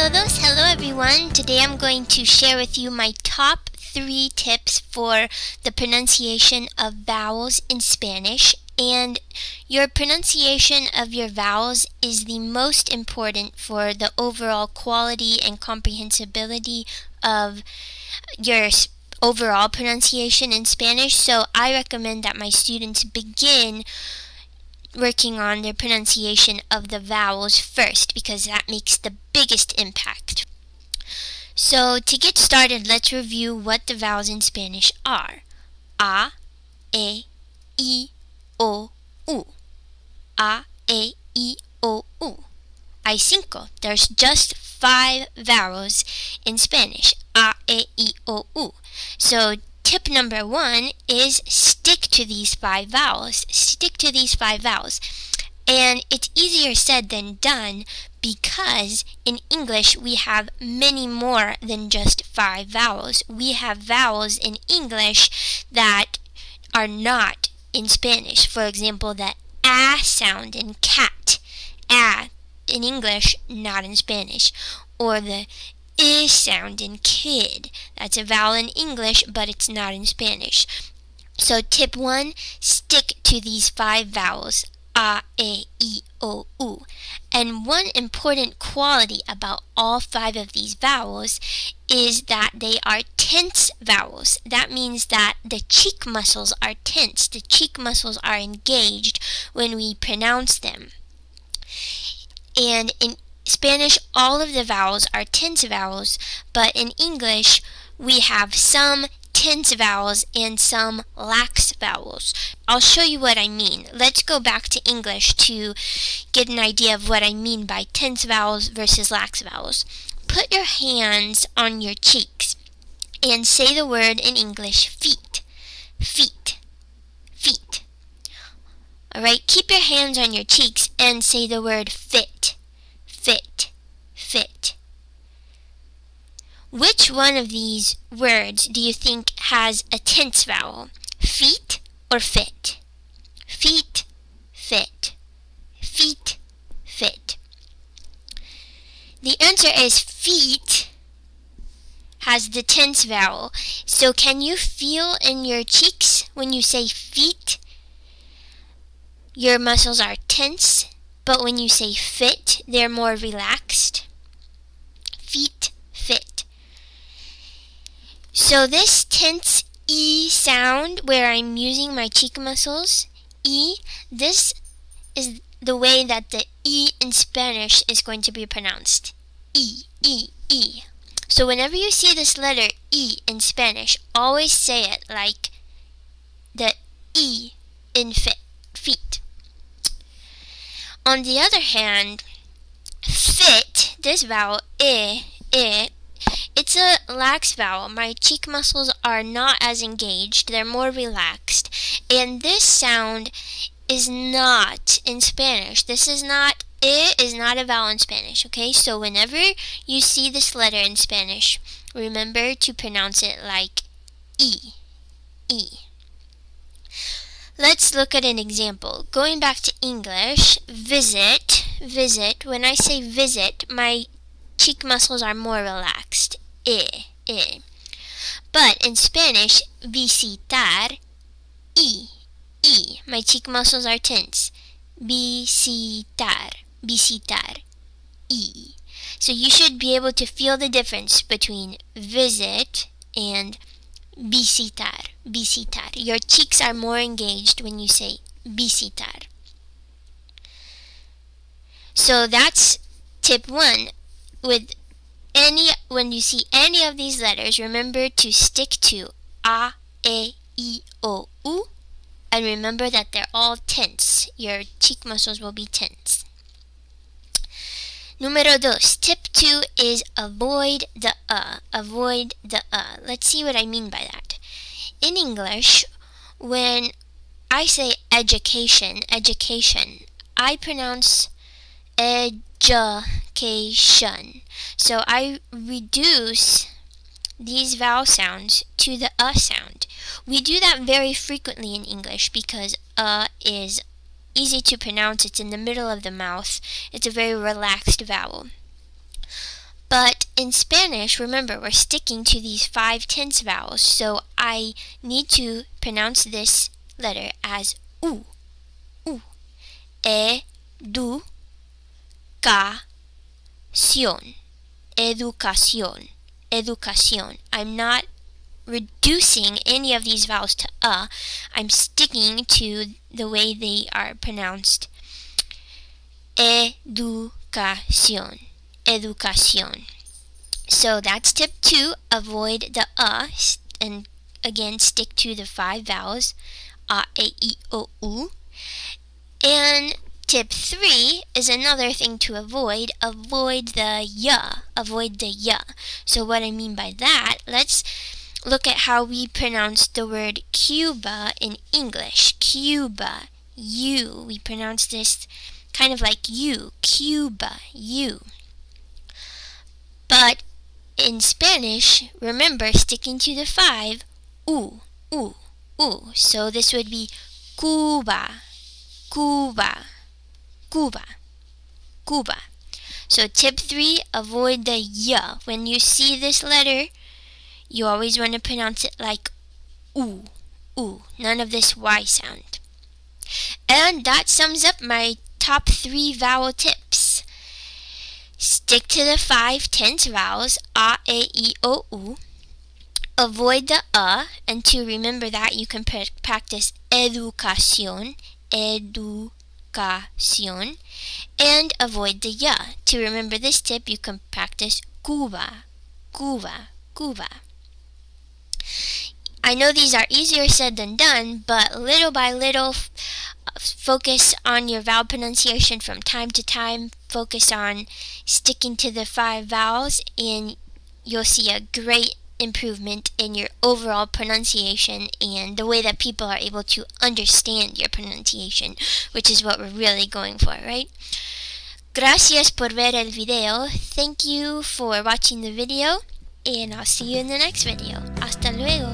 Hello everyone. Today I'm going to share with you my top 3 tips for the pronunciation of vowels in Spanish. And your pronunciation of your vowels is the most important for the overall quality and comprehensibility of your overall pronunciation in Spanish. So I recommend that my students begin working on their pronunciation of the vowels first, because that makes the biggest impact. So to get started, let's review what the vowels in Spanish are. A, E, I, O, U. A, E, I, O, U. Hay cinco. There's just 5 vowels in Spanish. A, E, I, O, U. So tip number 1 is stick to these 5 vowels. Stick to these 5 vowels. And it's easier said than done, because in English we have many more than just 5 vowels. We have vowels in English that are not in Spanish. For example, the A sound in cat. A in English, not in Spanish. Or the I sound in kid. That's a vowel in English, but it's not in Spanish. So tip 1, stick to these 5 vowels. A, E, I, O, U. And one important quality about all 5 of these vowels is that they are tense vowels. That means that the cheek muscles are tense. The cheek muscles are engaged when we pronounce them. And in Spanish, all of the vowels are tense vowels, but in English, we have some tense vowels and some lax vowels. I'll show you what I mean. Let's go back to English to get an idea of what I mean by tense vowels versus lax vowels. Put your hands on your cheeks and say the word in English, feet, feet, feet. Alright, keep your hands on your cheeks and say the word fit, fit, fit. Which one of these words do you think has a tense vowel? Feet or fit? Feet, fit. Feet, fit. The answer is feet has the tense vowel. So can you feel in your cheeks when you say feet? Your muscles are tense, but when you say fit, they're more relaxed. Feet, fit. So this tense E sound, where I'm using my cheek muscles, E, this is the way that the E in Spanish is going to be pronounced. E, E, E. So whenever you see this letter E in Spanish, always say it like the E in feet. On the other hand, fit, this vowel, it's a lax vowel. My cheek muscles are not as engaged. They're more relaxed. And this sound is not in Spanish. It is not a vowel in Spanish, okay? So whenever you see this letter in Spanish, remember to pronounce it like E, E. Let's look at an example. Going back to English, visit. When I say visit, my cheek muscles are more relaxed. E. But in Spanish, visitar, E. My cheek muscles are tense. Visitar, E. So you should be able to feel the difference between visit and visitar. Your cheeks are more engaged when you say visitar. So that's tip 1. When you see any of these letters, remember to stick to A, E, I, O, U, and remember that they're all tense. Your cheek muscles will be tense. Número 2. Tip 2 is avoid the Avoid the Let's see what I mean by that. In English, when I say education, I pronounce education. So I reduce these vowel sounds to the sound. We do that very frequently in English because is easy to pronounce. It's in the middle of the mouth. It's a very relaxed vowel. But in Spanish, remember, we're sticking to these 5 tense vowels, so I need to pronounce this letter as U. U. Educación. Educación. Educación. I'm not reducing any of these vowels to I'm sticking to the way they are pronounced. Educación. Educación. So that's tip 2. Avoid the and again stick to the 5 vowels. A, E, I, O, U. And tip 3 is another thing to avoid. Avoid the ya. Avoid the ya. So what I mean by that, let's look at how we pronounce the word Cuba in English. Cuba. You. We pronounce this kind of like you. Cuba. You. But in Spanish, remember, sticking to the 5, U. U. U. So this would be Cuba. Cuba. Cuba. Cuba. So tip 3, avoid the ya. When you see this letter, you always want to pronounce it like U. U. None of this Y sound. And that sums up my top 3 vowel tips. Stick to the 5 tense vowels, A, E, I, O, U. Avoid the and to remember that, you can practice educación. Educación. And avoid the ya. To remember this tip, you can practice Cuba. Cuba. Cuba. I know these are easier said than done, but little by little, focus on your vowel pronunciation from time to time. Focus on sticking to the 5 vowels, and you'll see a great improvement in your overall pronunciation and the way that people are able to understand your pronunciation, which is what we're really going for, right? Gracias por ver el video. Thank you for watching the video, and I'll see you in the next video. Hasta luego.